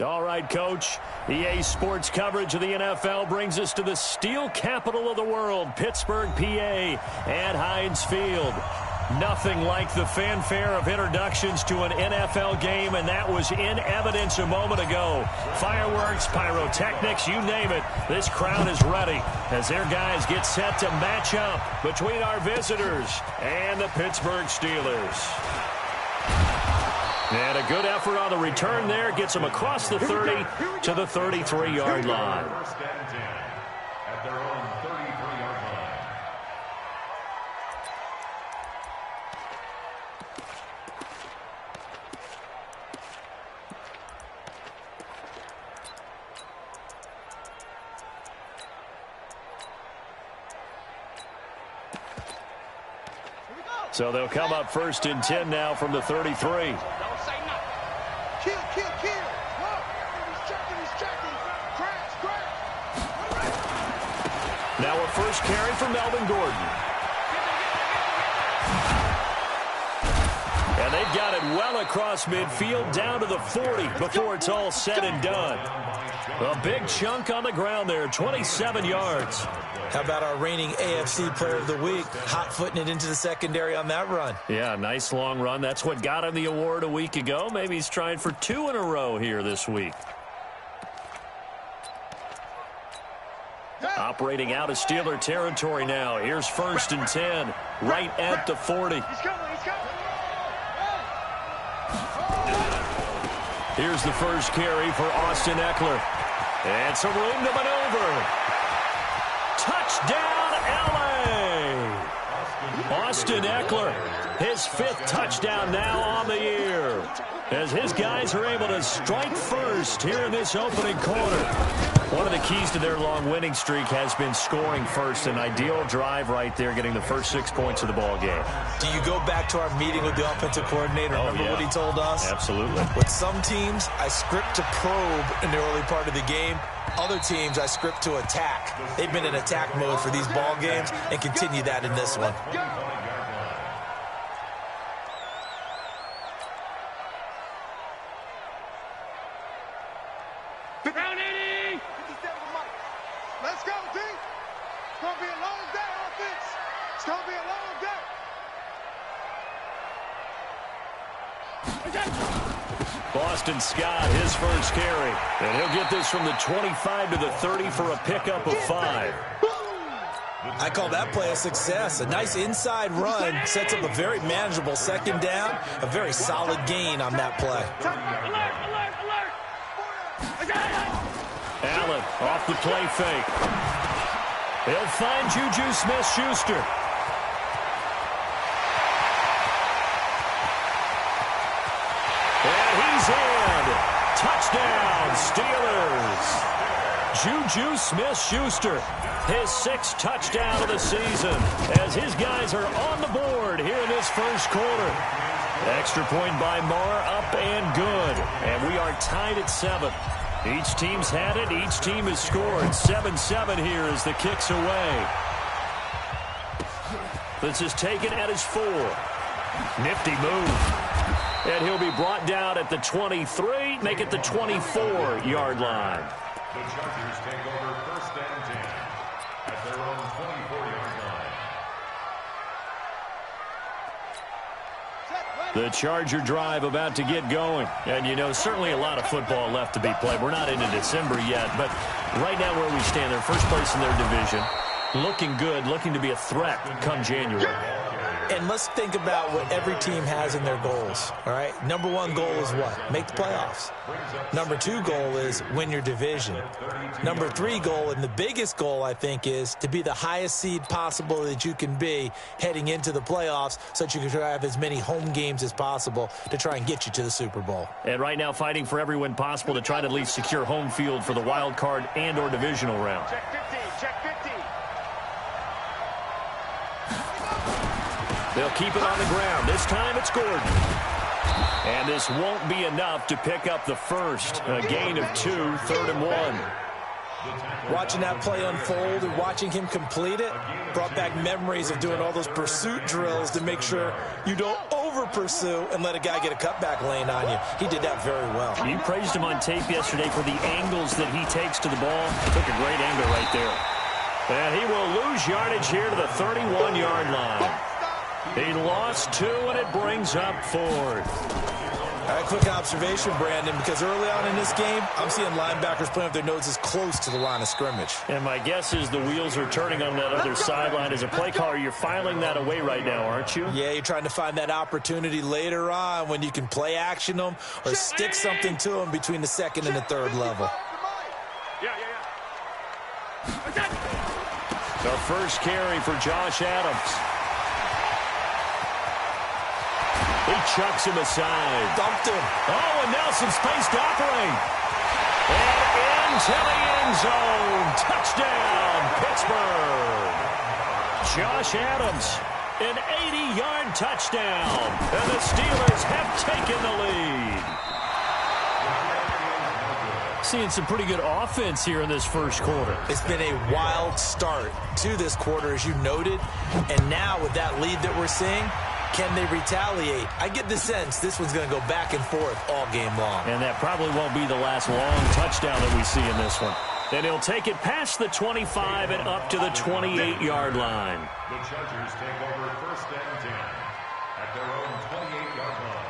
All right, Coach. EA Sports coverage of the NFL brings us to the steel capital of the world, Pittsburgh, PA, at Heinz Field. Nothing like the fanfare of introductions to an NFL game, and that was in evidence a moment ago. Fireworks, pyrotechnics, you name it. This crowd is ready as their guys get set to match up between our visitors and the Pittsburgh Steelers. And a good effort on the return there gets them across the 30 to the 33-yard line. First and 10 at their own 33-yard line. So they'll come up first and 10 now from the 33. Kill. Look, he's checking. Crash. Now a first carry for Melvin Gordon. And they've got it well across midfield down to the 40 before it's all said and done. A big chunk on the ground there, 27 yards. How about our reigning AFC Player of the Week, hot-footing it into the secondary on that run? Yeah, nice long run. That's what got him the award a week ago. Maybe he's trying for 2 in a row here this week. Operating out of Steeler territory now. Here's first and 10, right at the 40. He's coming. Here's the first carry for Austin Eckler. And some room to maneuver. Touchdown, L.A. Austin Eckler, his 5th touchdown now on the year, as his guys are able to strike first here in this opening quarter. One of the keys to their long winning streak has been scoring first. An ideal drive right there, getting the first 6 points of the ball game. Do you go back to our meeting with the offensive coordinator? Remember what he told us? Absolutely. With some teams, I script to probe in the early part of the game. Other teams, I script to attack. They've been in attack mode for these ball games and continue that in this one. Let's go, D. It's going to be a long day, offense. It's going to be a long day. Boston Scott, his first carry. And he'll get this from the 25 to the 30 for a pickup of 5. I call that play a success. A nice inside run sets up a very manageable second down. A very solid gain on that play. Allen off the play fake. He'll find Juju Smith-Schuster. And he's in. Touchdown, Steelers. Juju Smith-Schuster, his 6th touchdown of the season, as his guys are on the board here in this first quarter. Extra point by Marr, up and good. And we are tied at 7. Each team's had it. Each team has scored. 7-7 here as the kick's away. This is taken at his 4. Nifty move. And he'll be brought down at the 23, make it the 24-yard line. The Chargers take over first and 10 at their own 24-yard line. The Charger drive about to get going. And, you know, certainly a lot of football left to be played. We're not into December yet, but right now where we stand, they're first place in their division. Looking good, looking to be a threat come January. And let's think about what every team has in their goals, all right? Number 1 goal is what? Make the playoffs. Number 2 goal is win your division. Number 3 goal, and the biggest goal, I think, is to be the highest seed possible that you can be heading into the playoffs so that you can have as many home games as possible to try and get you to the Super Bowl. And right now fighting for every win possible to try to at least secure home field for the wild card and or divisional round. Check 50. They'll keep it on the ground. This time it's Gordon. And this won't be enough to pick up the first. A gain of 2, 3rd and 1. Watching that play unfold and watching him complete it brought back memories of doing all those pursuit drills to make sure you don't over-pursue and let a guy get a cutback lane on you. He did that very well. You praised him on tape yesterday for the angles that he takes to the ball. Took a great angle right there. And he will lose yardage here to the 31-yard line. He lost 2, and it brings up 4th. All right, quick observation, Brandon, because early on in this game, I'm seeing linebackers playing with their noses close to the line of scrimmage. And my guess is the wheels are turning on that other sideline. As a play caller, you're filing that away right now, aren't you? Yeah, you're trying to find that opportunity later on when you can play action them or stick something to them between the second and the third level. The first carry for Josh Adams. He chucks him aside. Dumped him. Oh, and now some space to operate. And into the end zone. Touchdown, Pittsburgh. Josh Adams, an 80-yard touchdown. And the Steelers have taken the lead. Seeing some pretty good offense here in this first quarter. It's been a wild start to this quarter, as you noted. And now with that lead that we're seeing, can they retaliate? I get the sense this one's going to go back and forth all game long. And that probably won't be the last long touchdown that we see in this one. And he'll take it past the 25 and up to the 28-yard line. The Chargers take over 1st and 10 at their own 28-yard line.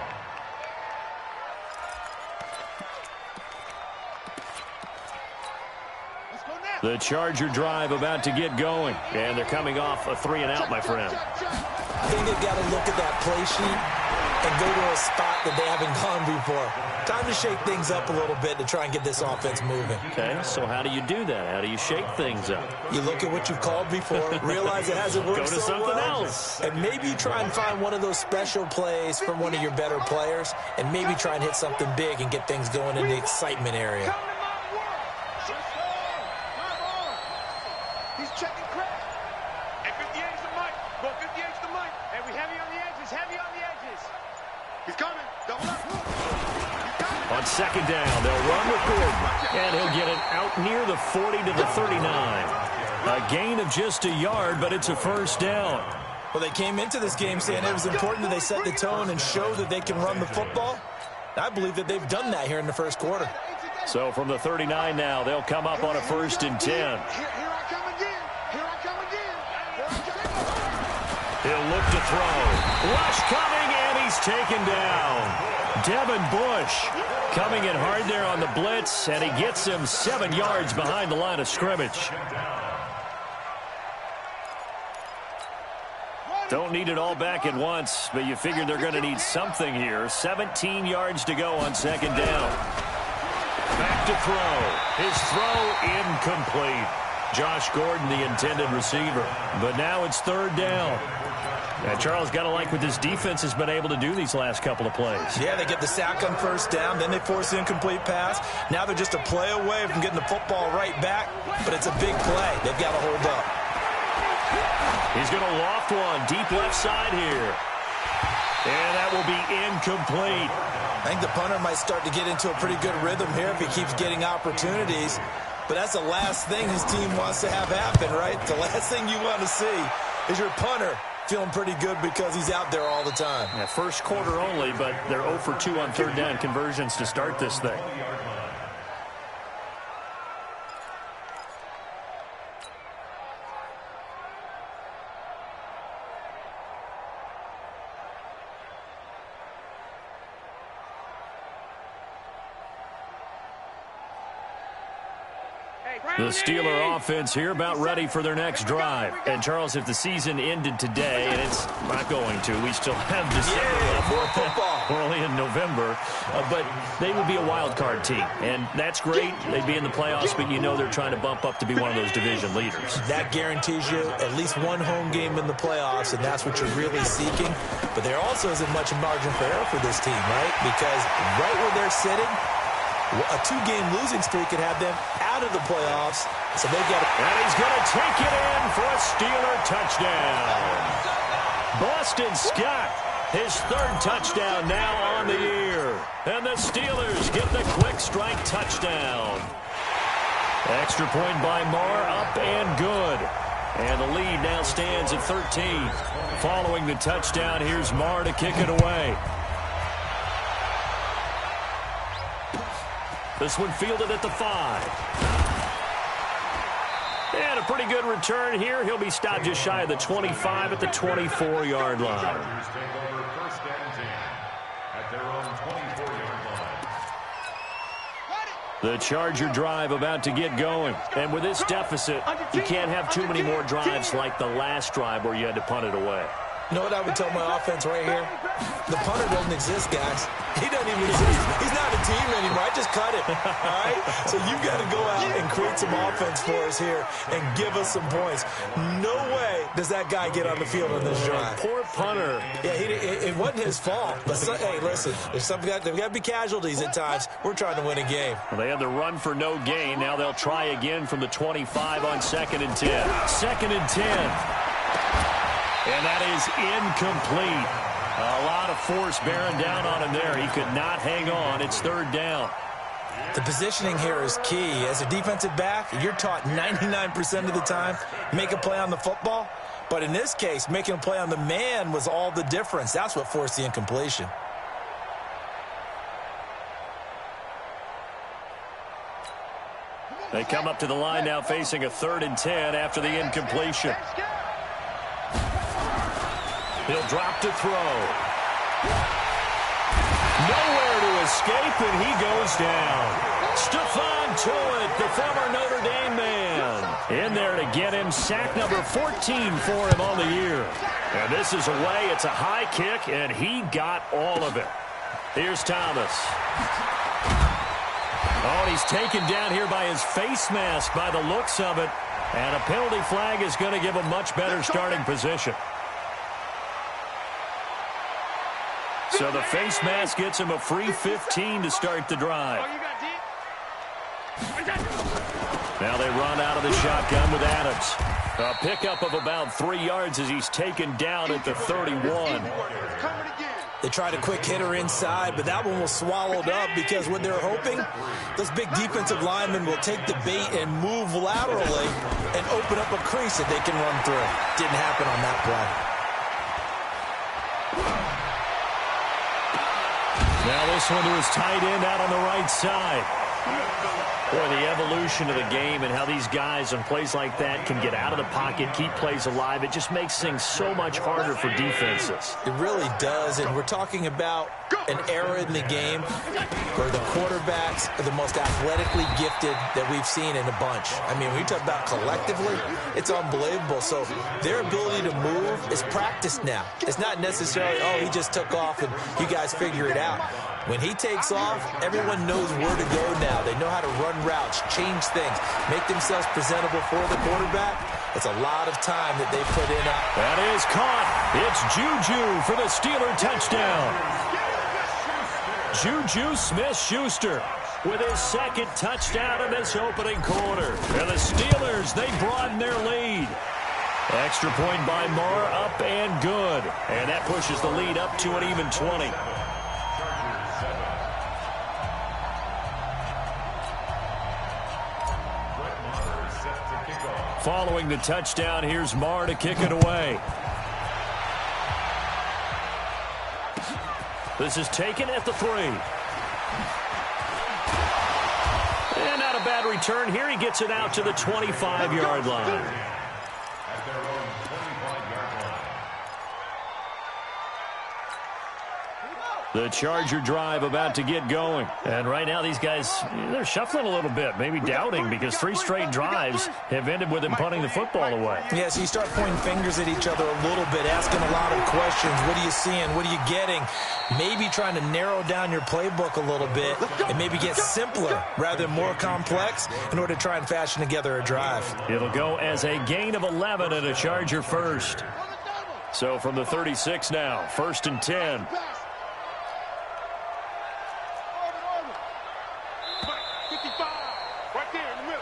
The Charger drive about to get going. And they're coming off a 3-and-out, my friend. I think they've got to look at that play sheet and go to a spot that they haven't gone before. Time to shake things up a little bit to try and get this offense moving. Okay, so how do you do that? How do you shake things up? You look at what you've called before, realize it hasn't worked Go to so something well, else. and maybe try and find one of those special plays from one of your better players, and maybe try and hit something big and get things going in the excitement area. He's checking crack. And 58's the mic. Well, 58's the mic. And we heavy on the edges, heavy on the edges. He's coming. Double up. He's coming. On 2nd down, they'll run with Gordon. And he'll get it out near the 40 to the 39. A gain of just a yard, but it's a 1st down. Well, they came into this game saying it was important that they set the tone and show that they can run the football. I believe that they've done that here in the first quarter. So from the 39 now, they'll come up on a 1st and 10. Here I come again. Here I come again. Here I come. He'll look to throw. Rush coming, and he's taken down. Devin Bush coming in hard there on the blitz, and he gets him 7 yards behind the line of scrimmage. Don't need it all back at once, but you figure they're going to need something here. 17 yards to go on 2nd down. Back to throw. His throw incomplete. Josh Gordon, the intended receiver. But now it's 3rd down. And Charles, got to like what this defense has been able to do these last couple of plays. Yeah, they get the sack on 1st down, then they force the incomplete pass. Now they're just a play away from getting the football right back, but it's a big play. They've got to hold up. He's going to loft one deep left side here. And that will be incomplete. I think the punter might start to get into a pretty good rhythm here if he keeps getting opportunities. But that's the last thing his team wants to have happen, right? The last thing you want to see is your punter feeling pretty good because he's out there all the time. Yeah, first quarter only, but they're 0 for 2 on 3rd down conversions to start this thing. The Steeler offense here about ready for their next drive. And, Charles, if the season ended today, and it's not going to, we still have December left. More football. We're only in November. But they would be a wild card team. And that's great. They'd be in the playoffs, but you know they're trying to bump up to be one of those division leaders. That guarantees you at least one home game in the playoffs, and that's what you're really seeking. But there also isn't much margin for error for this team, right? Because right where they're sitting, a 2-game losing streak could have them out of the playoffs. So they've got to... And he's going to take it in for a Steeler touchdown. Boston Scott, his 3rd touchdown now on the year. And the Steelers get the quick strike touchdown. Extra point by Marr, up and good. And the lead now stands at 13. Following the touchdown, here's Marr to kick it away. This one fielded at the 5. And a pretty good return here. He'll be stopped just shy of the 25 at the 24-yard line. Chargers take over first and 10 at their own 24-yard line. The Charger drive about to get going. And with this deficit, you can't have too many more drives like the last drive where you had to punt it away. You know what I would tell my offense right here? The punter doesn't exist, guys. He doesn't even exist. He's not a team anymore. I just cut him, all right? So you've got to go out and create some offense for us here and give us some points. No way does that guy get on the field on this drive. Poor punter. Yeah, it wasn't his fault. But, hey, listen, there's there's got to be casualties at times. We're trying to win a game. Well, they had the run for no gain. Now they'll try again from the 25 on 2nd and 10. 2nd and 10. And that is incomplete. A lot of force bearing down on him there. He could not hang on. It's 3rd down. The positioning here is key. As a defensive back, you're taught 99% of the time, make a play on the football. But in this case, making a play on the man was all the difference. That's what forced the incompletion. They come up to the line now facing a 3rd and 10 after the incompletion. He'll drop to throw. Nowhere to escape, and he goes down. Stephon Tuitt, the former Notre Dame man, in there to get him sack number 14 for him on the year. And this is away. It's a high kick, and he got all of it. Here's Thomas. Oh, and he's taken down here by his face mask by the looks of it. And a penalty flag is going to give a much better starting position. So the face mask gets him a free 15 to start the drive. Now they run out of the shotgun with Adams. A pickup of about 3 yards as he's taken down at the 31. They tried a quick hitter inside, but that one was swallowed up because what they're hoping, those big defensive linemen will take the bait and move laterally and open up a crease that they can run through. Didn't happen on that play. Now this one to his tight end out on the right side. Boy, the evolution of the game and how these guys on plays like that can get out of the pocket, keep plays alive, it just makes things so much harder for defenses. It really does, and we're talking about an era in the game where the quarterbacks are the most athletically gifted that we've seen in a bunch. I mean, when you talk about collectively, it's unbelievable. So their ability to move is practiced now. It's not necessarily, oh, he just took off and you guys figure it out. When he takes off, everyone knows where to go now. They know how to run routes, change things, make themselves presentable for the quarterback. It's a lot of time that they put in. That is caught. It's Juju for the Steeler touchdown. Juju Smith-Schuster with his 2nd touchdown in this opening quarter. And the Steelers, they broaden their lead. Extra point by Marr, up and good. And that pushes the lead up to an even 20. Following the touchdown, here's Marr to kick it away. This is taken at the 3. And not a bad return here. He gets it out to the 25-yard line. At their own 25-yard line. The Charger drive about to get going. And right now these guys, they're shuffling a little bit, maybe doubting, because 3 straight drives have ended with him punting the football away. Yeah, so you start pointing fingers at each other a little bit, asking a lot of questions. What are you seeing? What are you getting? Maybe trying to narrow down your playbook a little bit and maybe get simpler rather than more complex in order to try and fashion together a drive. It'll go as a gain of 11 and a Charger first. So from the 36 now, 1st and 10.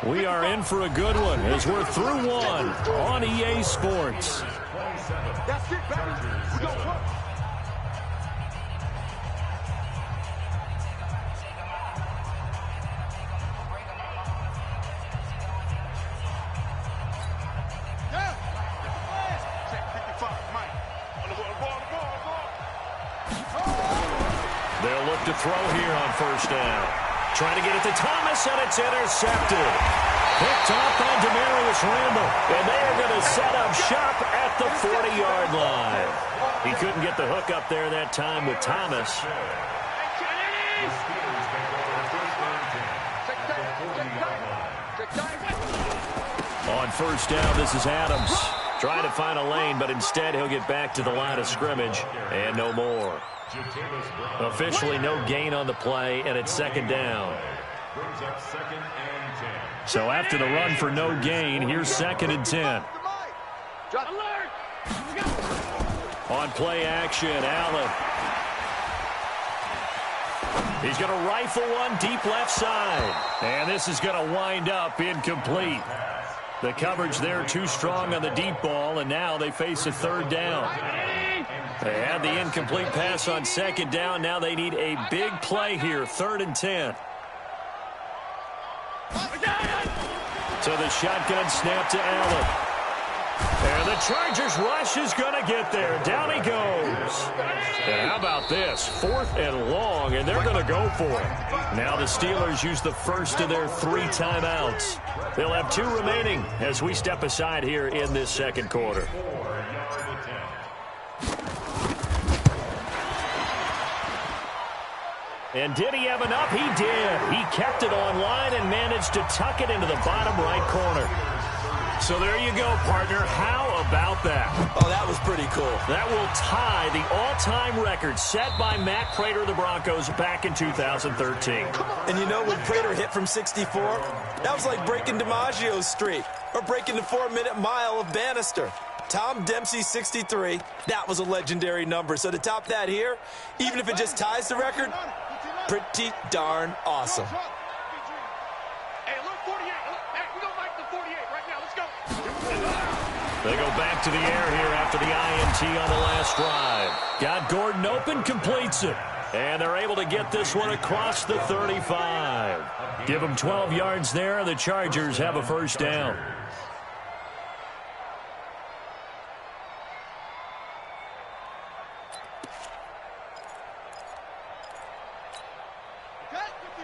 We are in for a good one as we're through one on EA Sports. That's it, baby. We go work. They'll look to throw here on first down. Trying to get it to Thomas, and it's intercepted. Picked off by Demarius Randall. And they are going to set up shop at the 40-yard line. He couldn't get the hook up there that time with Thomas. On first down, this is Adams. Trying to find a lane, but instead he'll get back to the line of scrimmage and no more. Officially no gain on the play, and it's second down. So after the run for no gain, here's 2nd and 10. On play action, Allen. He's going to rifle one deep left side. And this is going to wind up incomplete. The coverage there too strong on the deep ball, and now they face a third down. They had the incomplete pass on second down. Now they need a big play here, 3rd and 10. So the shotgun snap to Allen. And the Chargers rush is going to get there. Down he goes. And how about this? 4th and long, and they're going to go for it. Now the Steelers use the first of their 3 timeouts. They'll have 2 remaining as we step aside here in this second quarter. And did he have enough? He did. He kept it online and managed to tuck it into the bottom right corner. So there you go, partner. How about that? Oh, that was pretty cool. That will tie the all-time record set by Matt Prater of the Broncos back in 2013. And you know, when Prater hit from 64, that was like breaking DiMaggio's streak or breaking the 4-minute mile of Bannister. Tom Dempsey, 63. That was a legendary number. So to top that here, even if it just ties the record, pretty darn awesome. They go back to the air here after the INT on the last drive. Got Gordon open, completes it. And they're able to get this one across the 35. Give them 12 yards there. The Chargers have a first down.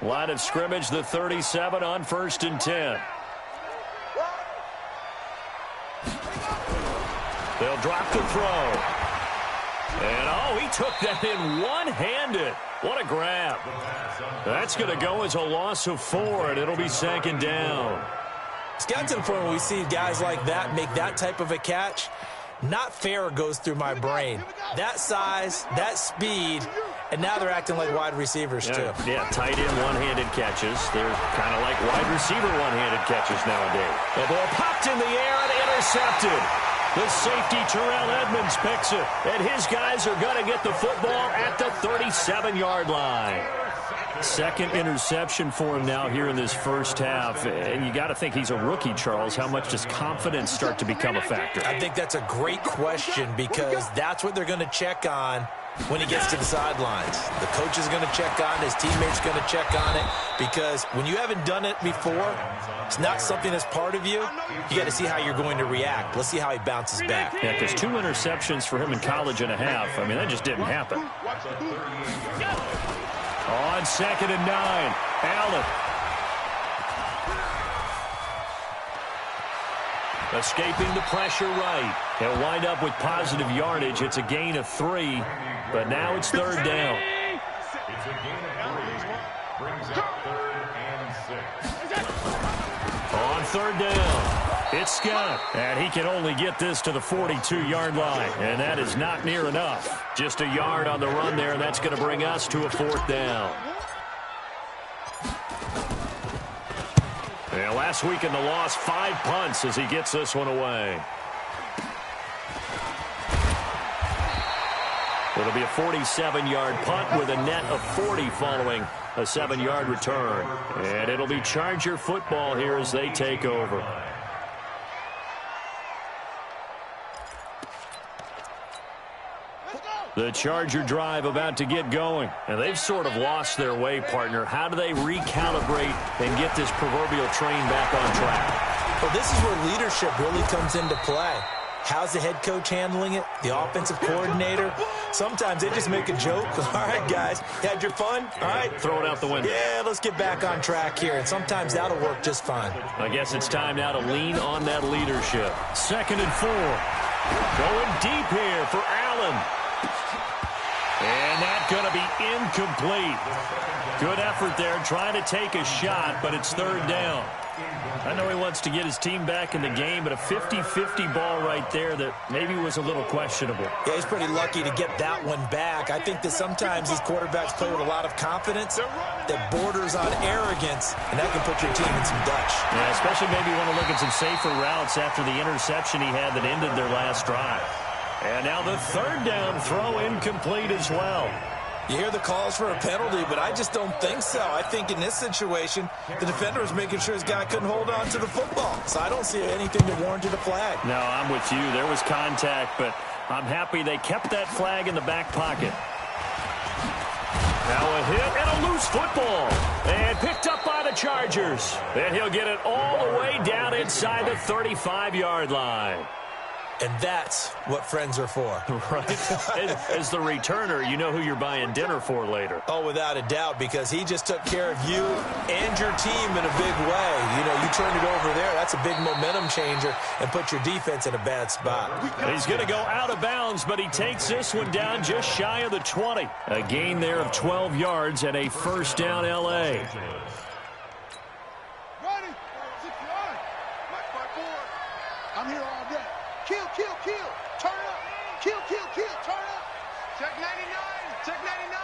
Line of scrimmage, the 37 on 1st and 10. They'll drop the throw. And, oh, he took that in one-handed. What a grab. That's going to go as a loss of 4, and it'll be 2nd down. It's gotten to the point where we see guys like that make that type of a catch. Not fair goes through my brain. That size, that speed, and now they're acting like wide receivers, too. Yeah, tight end one-handed catches. They're kind of like wide receiver one-handed catches nowadays. The ball popped in the air and intercepted. The safety, Terrell Edmonds, picks it. And his guys are going to get the football at the 37-yard line. 2nd interception for him now here in this first half. And you got to think he's a rookie, Charles. How much does confidence start to become a factor? I think that's a great question because that's what they're going to check on when he gets to the sidelines. The coach is going to check on it. His teammates going to check on it because when you haven't done it before, it's not something that's part of you. You got to see how you're going to react. Let's see how he bounces back. Yeah, because 2 interceptions for him in college and a half. I mean, that just didn't happen. On 2nd and 9, Allen. Escaping the pressure right. He'll wind up with positive yardage. It's a gain of 3, but now it's 3rd down. It's a gain of 3. Brings up 3rd and 6. On 3rd down, it's Scott. And he can only get this to the 42-yard line, and that is not near enough. Just a yard on the run there, and that's going to bring us to a 4th down. Yeah, last week in the loss, 5 punts as he gets this one away. It'll be a 47-yard punt with a net of 40 following a 7-yard return. And it'll be Charger football here as they take over. The Charger drive about to get going. And they've sort of lost their way, partner. How do they recalibrate and get this proverbial train back on track? Well, this is where leadership really comes into play. How's the head coach handling it? The offensive coordinator? Sometimes they just make a joke. All right, guys, had your fun? All right. Throw it out the window. Yeah, let's get back on track here. And sometimes that'll work just fine. I guess it's time now to lean on that leadership. 2nd and 4. Going deep here for Allen. And that's going to be incomplete. Good effort there trying to take a shot, but it's 3rd down. I know he wants to get his team back in the game, but a 50-50 ball right there that maybe was a little questionable. Yeah, he's pretty lucky to get that one back. I think that sometimes these quarterbacks play with a lot of confidence that borders on arrogance, and that can put your team in some Dutch. Yeah, especially maybe want to look at some safer routes after the interception he had that ended their last drive. And now the 3rd down throw incomplete as well. You hear the calls for a penalty, but I just don't think so. I think in this situation, the defender was making sure his guy couldn't hold on to the football. So I don't see anything that warranted a flag. No, I'm with you. There was contact, but I'm happy they kept that flag in the back pocket. Now a hit and a loose football. And picked up by the Chargers. And he'll get it all the way down inside the 35-yard line. And that's what friends are for. Right. As the returner, you know who you're buying dinner for later. Oh, without a doubt, because he just took care of you and your team in a big way. You know, you turned it over there. That's a big momentum changer and put your defense in a bad spot. He's going to go out of bounds, but he takes this one down just shy of the 20. A gain there of 12 yards and a 1st down L.A. I'm here all day. Kill, kill, kill. Turn up. Kill, kill, kill. Turn up. Check 99. Check 99.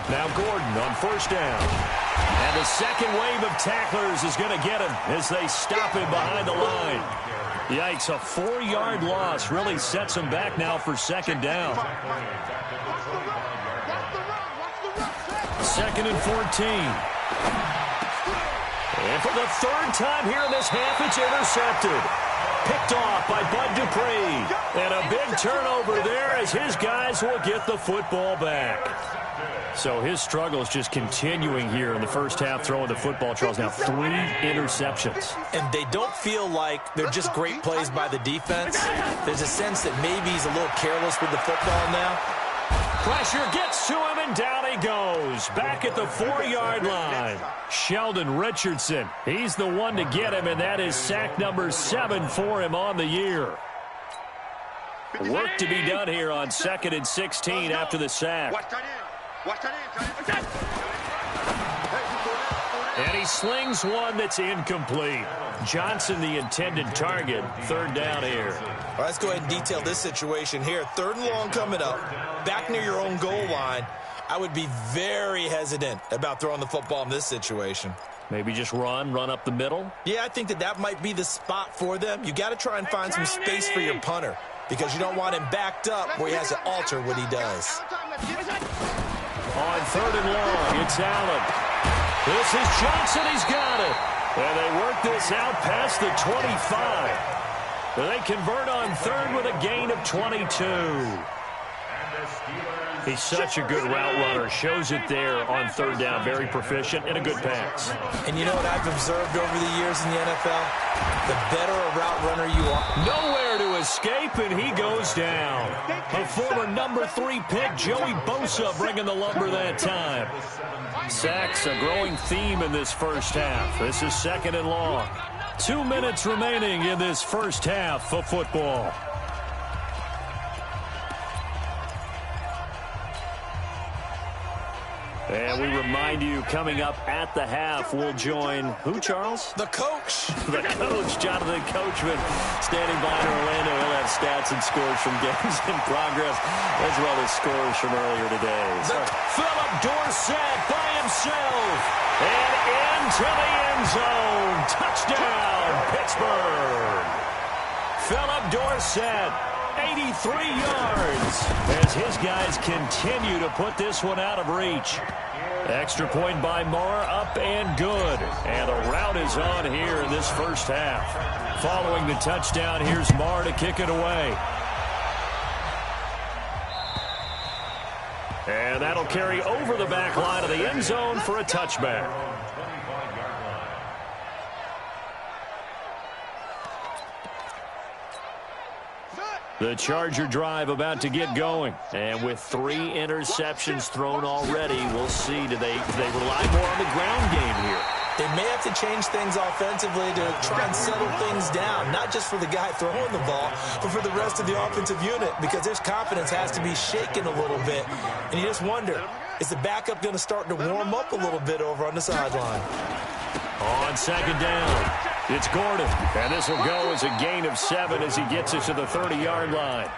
Now Gordon on 1st down. And the second wave of tacklers is going to get him as they stop him behind the line. Yikes, a 4-yard loss really sets him back now for 2nd down. 2nd and 14. And for the 3rd time here in this half, it's intercepted. Picked off by Bud Dupree. And a big turnover there as his guys will get the football back. So his struggle is just continuing here in the first half, throwing the football, Charles. Now 3 interceptions. And they don't feel like they're just great plays by the defense. There's a sense that maybe he's a little careless with the football now. Pressure gets to him, and down he goes. Back at the 4-yard line. Sheldon Richardson, he's the one to get him, and that is sack number 7 for him on the year. Work to be done here on 2nd and 16 after the sack. And he slings one that's incomplete. Johnson, the intended target. 3rd down here. Well, let's go ahead and detail this situation here. 3rd and long coming up. Back near your own goal line. I would be very hesitant about throwing the football in this situation. Maybe just run up the middle? Yeah, I think that might be the spot for them. You got to try and find some space for your punter because you don't want him backed up where he has to alter what he does. On 3rd and long, it's Allen. This is Johnson. He's got it. And they work this out past the 25. They convert on 3rd with a gain of 22. He's such a good route runner. Shows it there on 3rd down. Very proficient and a good pass. And you know what I've observed over the years in the NFL? The better a route runner you are. Nowhere to escape, and he goes down. A former number 3 pick, Joey Bosa, bringing the lumber that time. Sacks, a growing theme in this first half. This is 2nd and long. 2 minutes remaining in this first half of football. And we remind you, coming up at the half, we'll join who, Charles? The coach. The coach, Jonathan Coachman, standing by in Orlando. He'll have stats and scores from games in progress, as well as scores from earlier today. So, Philip Dorsett by himself, and into the end zone. Touchdown, Pittsburgh. Philip Dorsett, 83 yards, as his guys continue to put this one out of reach. Extra point by Marr, up and good. And the route is on here in this first half. Following the touchdown, here's Marr to kick it away. And that'll carry over the back line of the end zone for a touchback. The Charger drive about to get going. And with 3 interceptions thrown already, we'll see. Do they rely more on the ground game here? They may have to change things offensively to try and settle things down, not just for the guy throwing the ball, but for the rest of the offensive unit, because his confidence has to be shaken a little bit. And you just wonder, is the backup going to start to warm up a little bit over on the sideline? On second down, it's Gordon. And this will go as a gain of 7 as he gets it to the 30-yard line.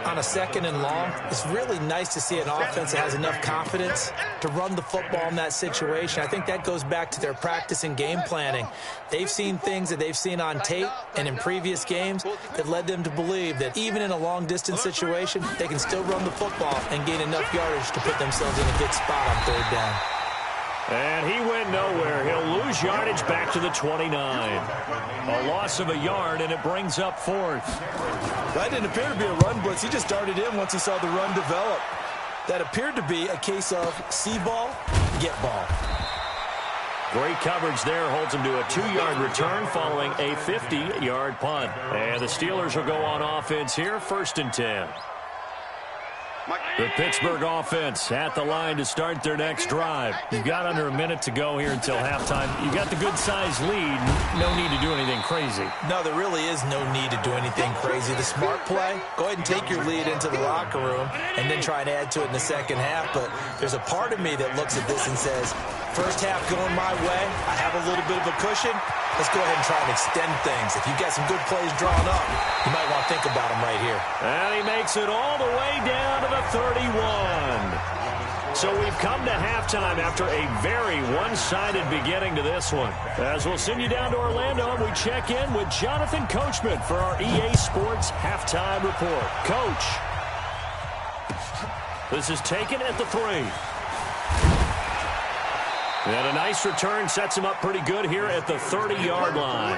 On a second and long, it's really nice to see an offense that has enough confidence to run the football in that situation. I think that goes back to their practice and game planning. They've seen things that they've seen on tape and in previous games that led them to believe that even in a long-distance situation, they can still run the football and gain enough yardage to put themselves in a good spot on third down. And he went nowhere. He'll lose yardage back to the 29. A loss of a yard, and it brings up 4th. That didn't appear to be a run blitz. He just darted in once he saw the run develop. That appeared to be a case of see ball, get ball. Great coverage there. Holds him to a 2-yard return following a 50-yard punt. And the Steelers will go on offense here, 1st and 10. The Pittsburgh offense at the line to start their next drive. You've got under a minute to go here until halftime. You've got the good-sized lead. No need to do anything crazy. No, there really is no need to do anything crazy. The smart play, go ahead and take your lead into the locker room and then try and add to it in the second half. But there's a part of me that looks at this and says, first half going my way, I have a little bit of a cushion. Let's go ahead and try and extend things. If you've got some good plays drawn up, you might want to think about them right here. And he makes it all the way down to the 31. So we've come to halftime after a very one-sided beginning to this one. As we'll send you down to Orlando, and we check in with Jonathan Coachman for our EA Sports Halftime Report. Coach, this is taken at the 3. And a nice return sets him up pretty good here at the 30-yard line.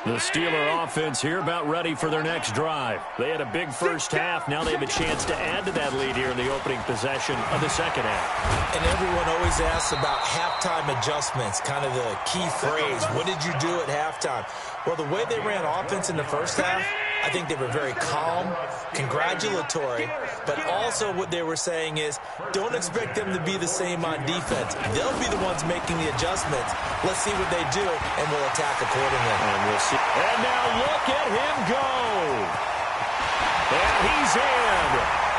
The Steeler offense here about ready for their next drive. They had a big first half. Now they have a chance to add to that lead here in the opening possession of the second half. And everyone always asks about halftime adjustments, kind of the key phrase. What did you do at halftime? Well, the way they ran offense in the first half, I think they were very calm, congratulatory, but also what they were saying is don't expect them to be the same on defense. They'll be the ones making the adjustments. Let's see what they do, and we'll attack accordingly. And we'll see. And now look at him go. And he's in.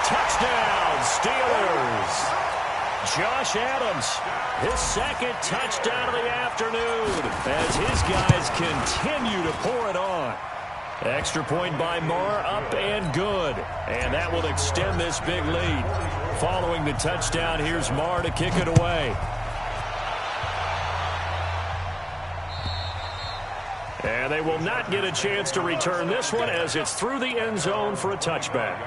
Touchdown, Steelers. Josh Adams, his second touchdown of the afternoon as his guys continue to pour it on. Extra point by Marr, up and good. And that will extend this big lead. Following the touchdown, here's Marr to kick it away. And they will not get a chance to return this one as it's through the end zone for a touchback.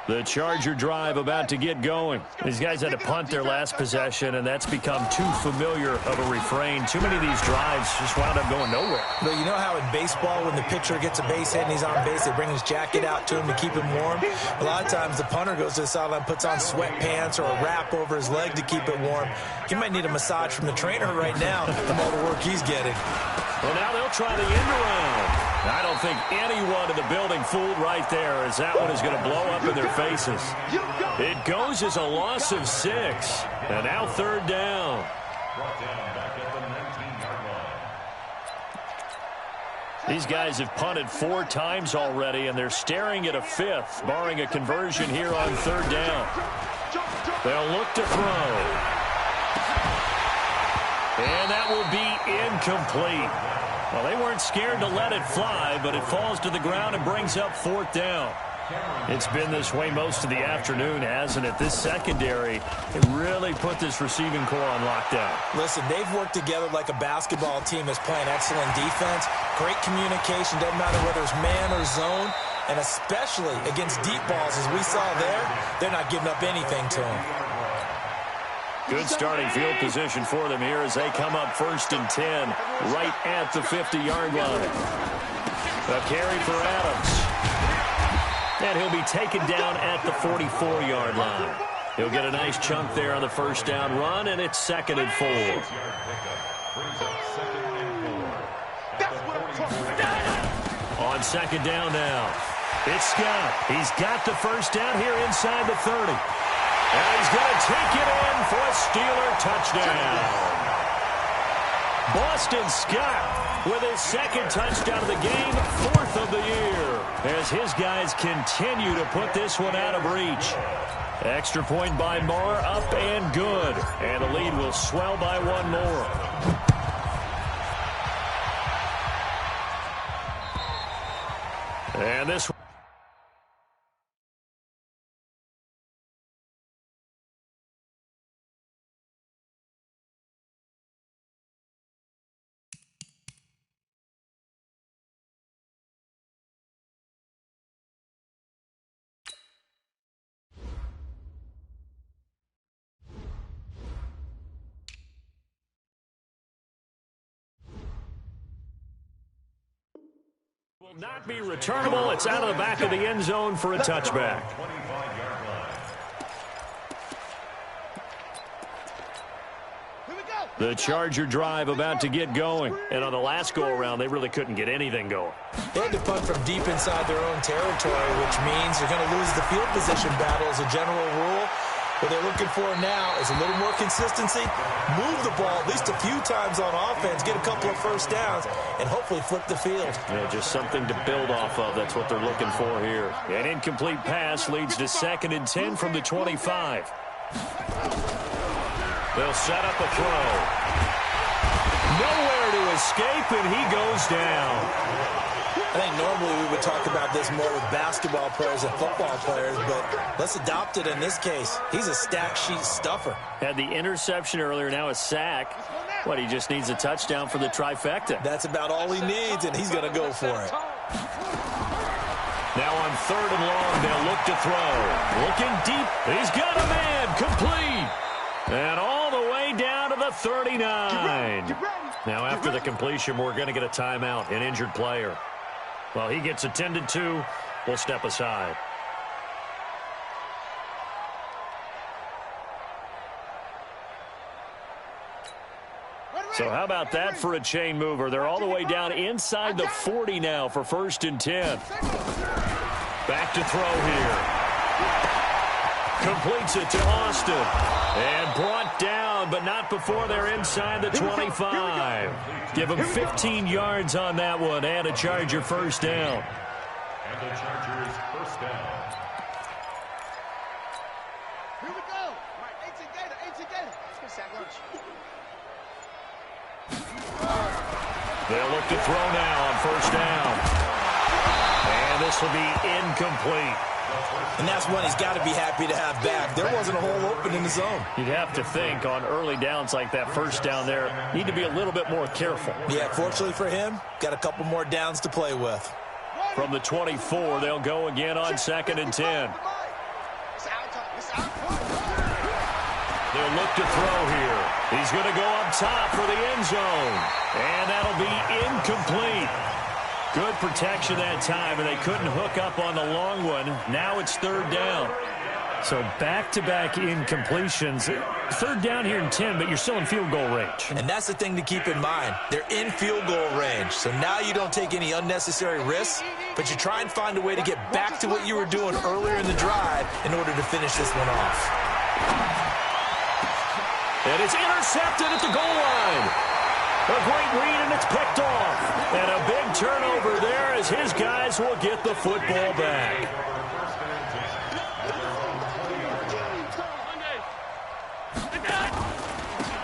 The Charger drive about to get going. These guys had to punt their last possession, and that's become too familiar of a refrain. Too many of these drives just wound up going nowhere. But you know how in baseball, when the pitcher gets a base hit and he's on base, they bring his jacket out to him to keep him warm? A lot of times the punter goes to the sideline, puts on sweatpants or a wrap over his leg to keep it warm. He might need a massage from the trainer right now from all the work he's getting. Well, now they'll try the end around. I don't think anyone in the building fooled right there, as that one is going to blow up in their faces. It goes as a loss of 6. And now third down. These guys have punted 4 times already, and they're staring at a 5th, barring a conversion here on third down. They'll look to throw. And that will be incomplete. Well, they weren't scared to let it fly, but it falls to the ground and brings up 4th down. It's been this way most of the afternoon, hasn't it? This secondary really put this receiving core on lockdown. Listen, they've worked together like a basketball team that's playing excellent defense. Great communication, doesn't matter whether it's man or zone. And especially against deep balls, as we saw there, they're not giving up anything to them. Good starting field position for them here as they come up 1st and 10 right at the 50-yard line. A carry for Adams. And he'll be taken down at the 44-yard line. He'll get a nice chunk there on the first down run, and it's 2nd and 4. On 2nd down now, it's Scott. He's got the first down here inside the 30. And he's going to take it in for a Steeler touchdown. Boston Scott with his 2nd touchdown of the game, 4th of the year, as his guys continue to put this one out of reach. Extra point by Marr, up and good. And the lead will swell by 1 more. And this will not be returnable. It's out of the back of the end zone for a touchback. The Charger drive about to get going. And on the last go-around, they really couldn't get anything going. They had to punt from deep inside their own territory, which means you're going to lose the field position battle as a general rule. What they're looking for now is a little more consistency, move the ball at least a few times on offense, get a couple of first downs, and hopefully flip the field. Yeah, just something to build off of. That's what they're looking for here. An incomplete pass leads to 2nd and 10 from the 25. They'll set up a throw. Nowhere to escape, and he goes down. I think normally we would talk about this more with basketball players and football players, but let's adopt it in this case. He's a stat sheet stuffer. Had the interception earlier, now a sack. What, he just needs a touchdown for the trifecta. That's about all he needs, and he's going to go for it. Now on 3rd and long, they'll look to throw. Looking deep. He's got a man. Complete. And all the way down to the 39. Now after the completion, we're going to get a timeout, an injured player. Well, he gets attended to. We'll step aside. So how about that for a chain mover? They're all the way down inside the 40 now for 1st and 10. Back to throw here. Completes it to Austin. And brought down, but not before they're inside the 25. Give him 15 yards on that one and a Charger first down. And the Chargers first down. Here we go. All right, 18 Gator. Let's get sack lunch. They'll look to throw now on 1st down. And this will be incomplete. And that's one he's got to be happy to have back. There wasn't a hole open in the zone. You'd have to think on early downs like that, first down there, need to be a little bit more careful. Yeah, fortunately for him, got a couple more downs to play with. From the 24, they'll go again on 2nd and 10. They'll look to throw here. He's going to go up top for the end zone. And that'll be incomplete. Good protection that time, and they couldn't hook up on the long one. Now it's 3rd down. So back-to-back incompletions. 3rd down here in 10, but you're still in field goal range. And that's the thing to keep in mind. They're in field goal range. So now you don't take any unnecessary risks, but you try and find a way to get back to what you were doing earlier in the drive in order to finish this one off. And it's intercepted at the goal line. A great read, and it's picked off. And a big turnover there as his guys will get the football back.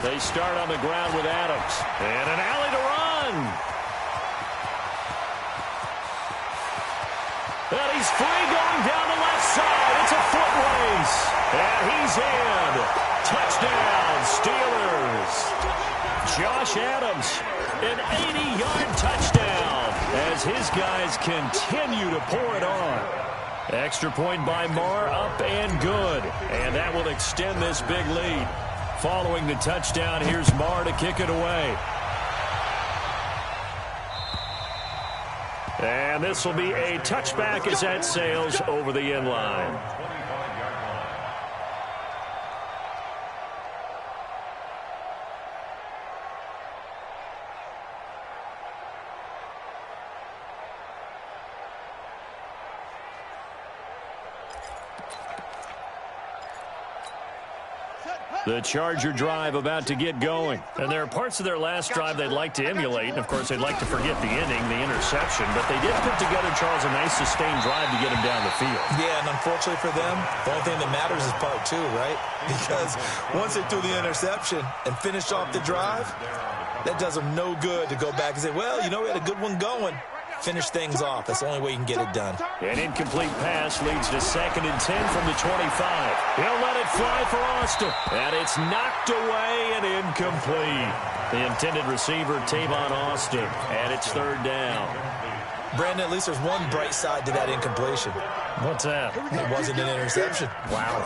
They start on the ground with Adams. And an alley to run. And he's free going down the left side. It's a foot race. And he's in. Touchdown, Steelers. Josh Adams, an 80-yard touchdown as his guys continue to pour it on. Extra point by Marr, up and good. And that will extend this big lead. Following the touchdown, here's Marr to kick it away. And this will be a touchback as that sails over the end line. The Charger drive about to get going. And there are parts of their last drive they'd like to emulate. And, of course, they'd like to forget the inning, the interception. But they did put together, Charles, a nice sustained drive to get him down the field. Yeah, and unfortunately for them, the only thing that matters is part two, right? Because once they threw the interception and finished off the drive, that does them no good to go back and say, well, you know, we had a good one going. Finish things off. That's the only way you can get it done. An incomplete pass leads to 2nd and 10 from the 25. He'll let it fly for Austin. And it's knocked away and incomplete. The intended receiver, Tavon Austin. And it's 3rd down. Brandon, at least there's one bright side to that incompletion. What's that? It wasn't an interception. Wow.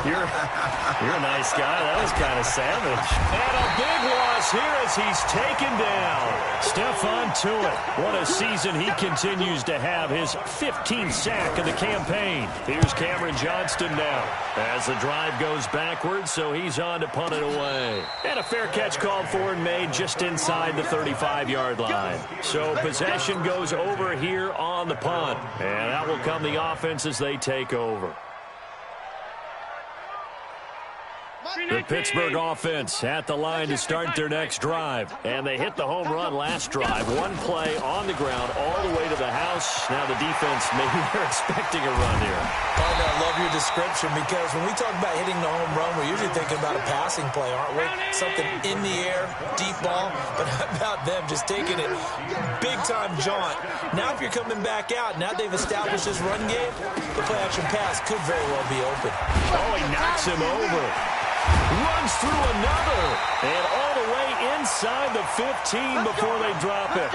You're a nice guy. That was kind of savage. And a big loss here as he's taken down. Stephon Tuitt. What a season he continues to have. His 15th sack of the campaign. Here's Cameron Johnston now as the drive goes backwards, so he's on to punt it away. And a fair catch called for and made just inside the 35-yard line. So possession goes over here on the punt. And that will come the offense as they take over. The Pittsburgh offense at the line to start their next drive. And they hit the home run last drive. One play on the ground all the way to the house. Now the defense, maybe they're expecting a run here. Partner, I love your description because when we talk about hitting the home run, we're usually thinking about a passing play, aren't we? Something in the air, deep ball. But how about them just taking it big-time jaunt? Now if you're coming back out, now they've established this run game, the play-action pass could very well be open. Oh, he knocks him over. Runs through another. And all the way inside the 15 before they drop it.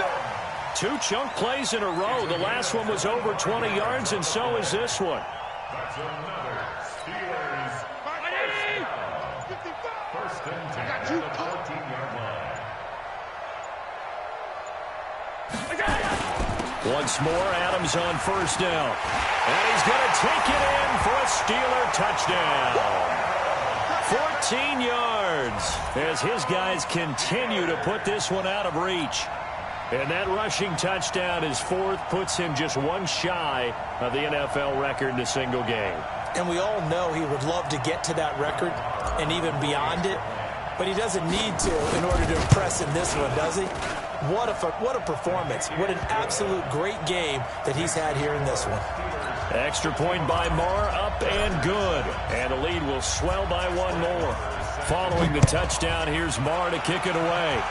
2 chunk plays in a row. The last one was over 20 yards, and so is this one. That's another Steelers. First and 10 at the 14-yard line. Once more, Adams on 1st down. And he's going to take it in for a Steeler touchdown. 14 yards as his guys continue to put this one out of reach. And that rushing touchdown is 4th, puts him just one shy of the NFL record in a single game. And we all know he would love to get to that record and even beyond it, but he doesn't need to in order to impress in this one, does he? What a performance. What an absolute great game that he's had here in this one. Extra point by Marr, up and good. And the lead will swell by one more. Following the touchdown, here's Marr to kick it away.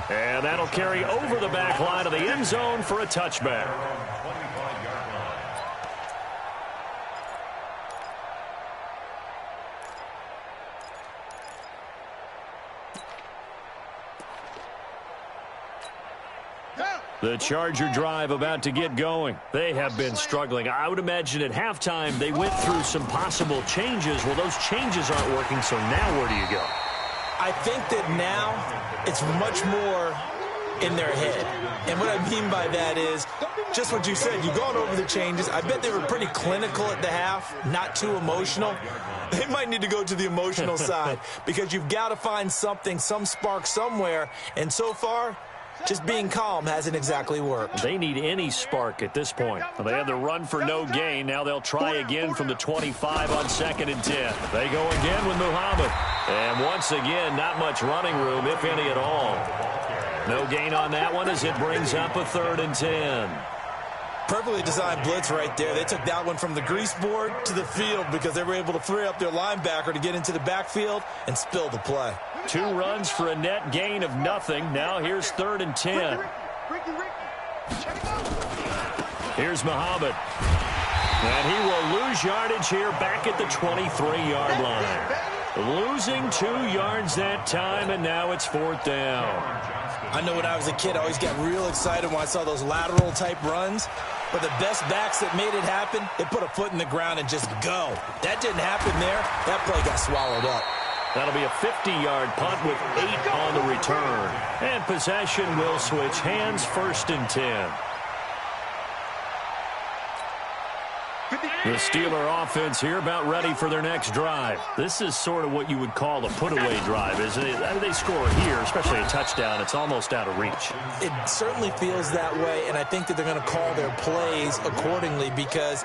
And that'll carry over the back line of the end zone for a touchback. The Charger drive about to get going. They have been struggling. I would imagine at halftime they went through some possible changes. Well, those changes aren't working, so now where do you go? I think that now it's much more in their head. And what I mean by that is just what you said. You've gone over the changes. I bet they were pretty clinical at the half, not too emotional. They might need to go to the emotional side because you've got to find something, some spark somewhere. And so far, just being calm hasn't exactly worked. They need any spark at this point. They had the run for no gain. Now they'll try again from the 25 on 2nd and 10. They go again with Muhammad. And once again, not much running room, if any at all. No gain on that one as it brings up a 3rd and 10. Perfectly designed blitz right there. They took that one from the grease board to the field because they were able to free up their linebacker to get into the backfield and spill the play. 2 runs for a net gain of nothing. Now here's 3rd and 10. Here's Muhammad. And he will lose yardage here back at the 23-yard line. Losing 2 yards that time, and now it's 4th down. I know when I was a kid, I always got real excited when I saw those lateral-type runs. But the best backs that made it happen, they put a foot in the ground and just go. That didn't happen there. That play got swallowed up. That'll be a 50-yard punt with 8 on the return. And possession will switch hands, 1st and 10. The Steeler offense here about ready for their next drive. This is sort of what you would call a put-away drive, isn't it? I mean, they score here, especially a touchdown. It's almost out of reach. It certainly feels that way, and I think that they're going to call their plays accordingly because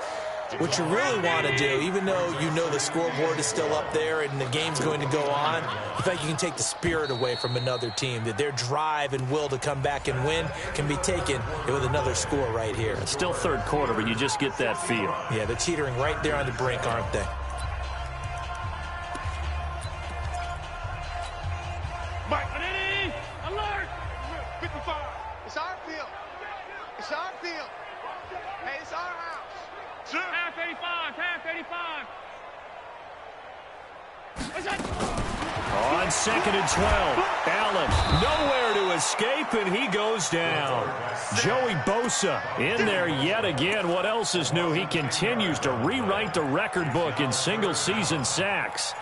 what you really want to do, even though you know the scoreboard is still up there and the game's going to go on, you think you can take the spirit away from another team, that their drive and will to come back and win can be taken with another score right here. It's still third quarter, but you just get that feel. Yeah, they're teetering right there on the brink, aren't they? Alert! 55. It's our field. It's our field. Hey, it's our house. Half 85. Half 85. What's that? On second and 12, Allen nowhere to escape, and he goes down. Joey Bosa in there yet again. What else is new? He continues to rewrite the record book in single-season sacks.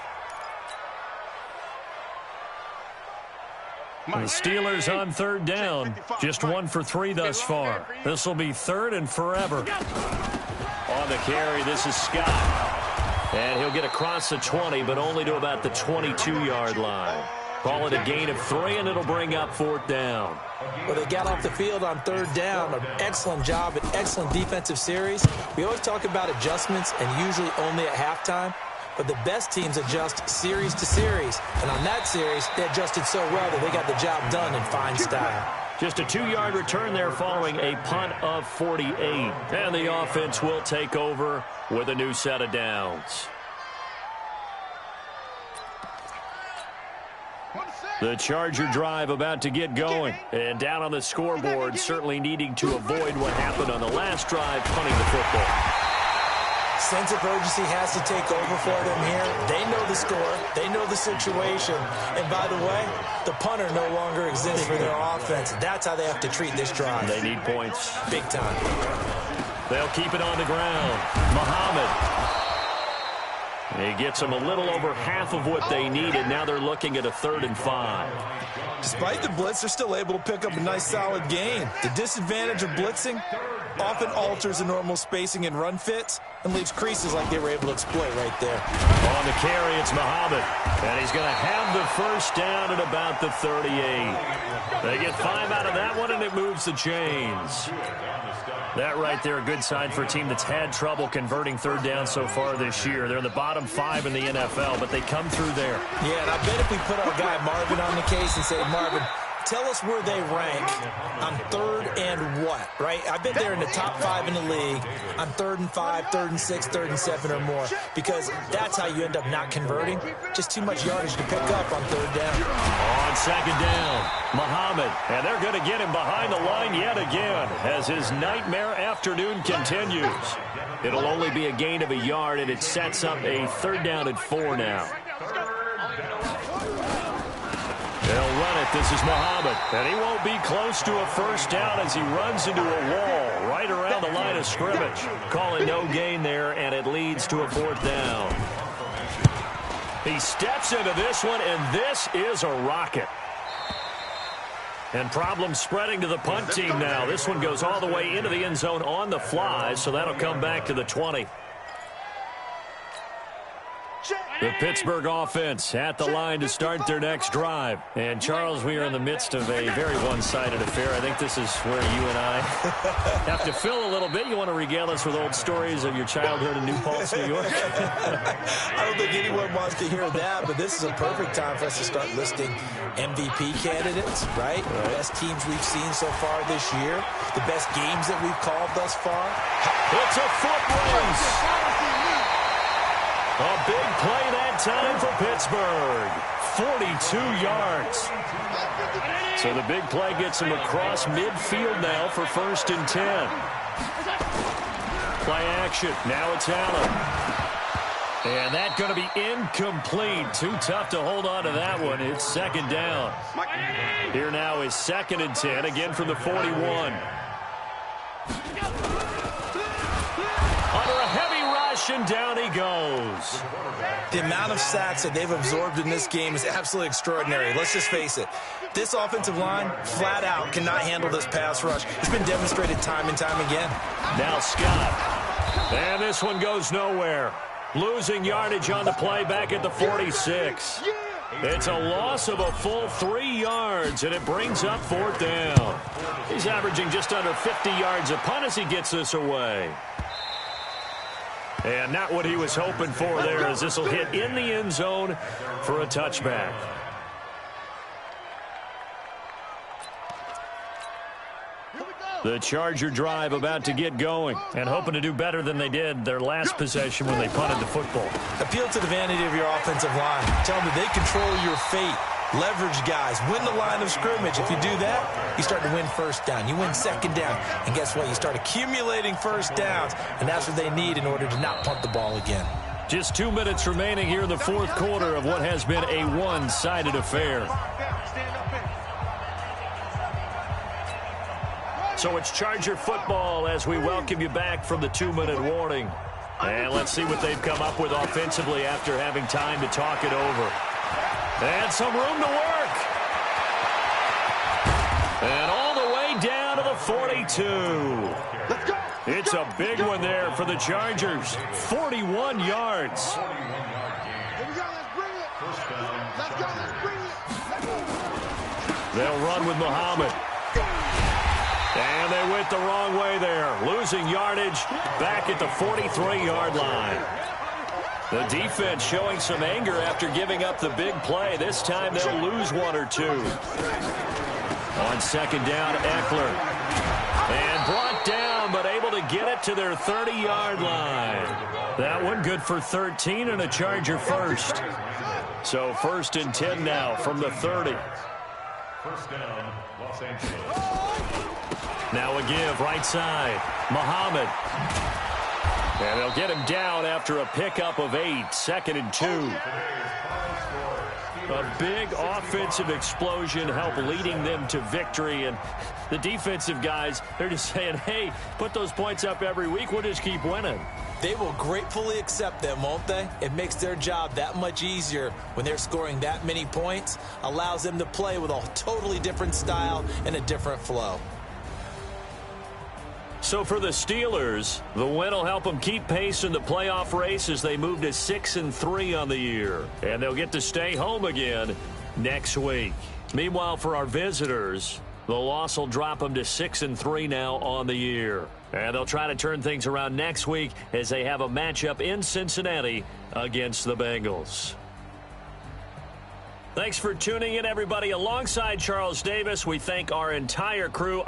The Steelers on third down. Just 1 for 3 thus far. This will be third and forever. On the carry, this is Scott. And he'll get across the 20, but only to about the 22-yard line. Call it a gain of 3, and it'll bring up fourth down. Well, they got off the field on third down. An excellent job, an excellent defensive series. We always talk about adjustments, and usually only at halftime. But the best teams adjust series to series. And on that series, they adjusted so well that they got the job done in fine style. Just a 2-yard return there following a punt of 48. And the offense will take over with a new set of downs. The Charger drive about to get going. And down on the scoreboard, certainly needing to avoid what happened on the last drive, punting the football. Sense of urgency has to take over for them here. They know the score. They know the situation. And by the way, the punter no longer exists for their offense. That's how they have to treat this drive. They need points. Big time. They'll keep it on the ground. Muhammad. He gets them a little over half of what they needed. Now they're looking at a 3rd and 5. Despite the blitz, they're still able to pick up a nice, solid gain. The disadvantage of blitzing often alters the normal spacing and run fits and leaves creases like they were able to exploit right there. On the carry, it's Muhammad. And he's going to have the first down at about the 38. They get 5 out of that one, and it moves the chains. That right there, a good sign for a team that's had trouble converting third down so far this year. They're in the bottom 5 in the NFL, but they come through there. Yeah, and I bet if we put our guy Marvin on the case and say, Marvin, tell us where they rank on 3rd and what, right? I bet they're in the top 5 in the league on 3rd and 5, 3rd and 6, 3rd and 7 or more, because that's how you end up not converting. Just too much yardage to pick up on 3rd down. On 2nd down, Muhammad, and they're going to get him behind the line yet again as his nightmare afternoon continues. It'll only be a gain of a yard, and it sets up a 3rd down at 4 now. They'll run it. This is Muhammad. And he won't be close to a first down as he runs into a wall right around the line of scrimmage. Calling no gain there, and it leads to a 4th down. He steps into this one, and this is a rocket. And problems spreading to the punt team now. This one goes all the way into the end zone on the fly, so that'll come back to the 20. The Pittsburgh offense at the line to start their next drive. And, Charles, we are in the midst of a very one-sided affair. I think this is where you and I have to fill a little bit. You want to regale us with old stories of your childhood in New Paltz, New York? I don't think anyone wants to hear that, but this is a perfect time for us to start listing MVP candidates, right? The best teams we've seen so far this year, the best games that we've called thus far. It's a foot race. A big play that time for Pittsburgh. 42 yards. So the big play gets him across midfield now for 1st and 10. Play action. Now it's Allen. And that's going to be incomplete. Too tough to hold on to that one. It's 2nd down. Here now is 2nd and 10, again from the 41. Under a heavy rush, and down he goes. The amount of sacks that they've absorbed in this game is absolutely extraordinary. Let's just face it. This offensive line, flat out, cannot handle this pass rush. It's been demonstrated time and time again. Now Scott. And this one goes nowhere. Losing yardage on the play back at the 46. It's a loss of a full 3 yards, and it brings up 4th down. He's averaging just under 50 yards a punt as he gets this away. And not what he was hoping for there, as this will hit in the end zone for a touchback. The Charger drive about to get going and hoping to do better than they did their last possession when they punted the football. Appeal to the vanity of your offensive line. Tell them that they control your fate. Leverage guys. Win the line of scrimmage. If you do that, you start to win first down. You win second down. And guess what? You start accumulating first downs, and that's what they need in order to not punt the ball again. Just 2 minutes remaining here in the fourth quarter of what has been a one-sided affair. So it's Charger football as we welcome you back from the 2-minute warning. And let's see what they've come up with offensively after having time to talk it over. And some room to work. And all the way down to the 42. Let's go. It's a big one there for the Chargers. 41 yards. Here we go. Let's bring it. Let's go. Let's bring it. They'll run with Muhammad. And they went the wrong way there, losing yardage back at the 43-yard line. The defense showing some anger after giving up the big play. This time they'll lose one or two. On second down, Eckler. And brought down, but able to get it to their 30-yard line. That one good for 13 and a Charger first. So 1st and 10 now from the 30. First down, Los Angeles. Now a give, right side. Muhammad. And they'll get him down after a pickup of 8. 2nd and 2. A big offensive explosion helped leading them to victory. And the defensive guys, they're just saying, hey, put those points up every week. We'll just keep winning. They will gratefully accept them, won't they? It makes their job that much easier when they're scoring that many points. Allows them to play with a totally different style and a different flow. So for the Steelers, the win will help them keep pace in the playoff race as they move to 6-3 on the year. And they'll get to stay home again next week. Meanwhile, for our visitors, the loss will drop them to 6-3 now on the year. And they'll try to turn things around next week as they have a matchup in Cincinnati against the Bengals. Thanks for tuning in, everybody. Alongside Charles Davis, we thank our entire crew.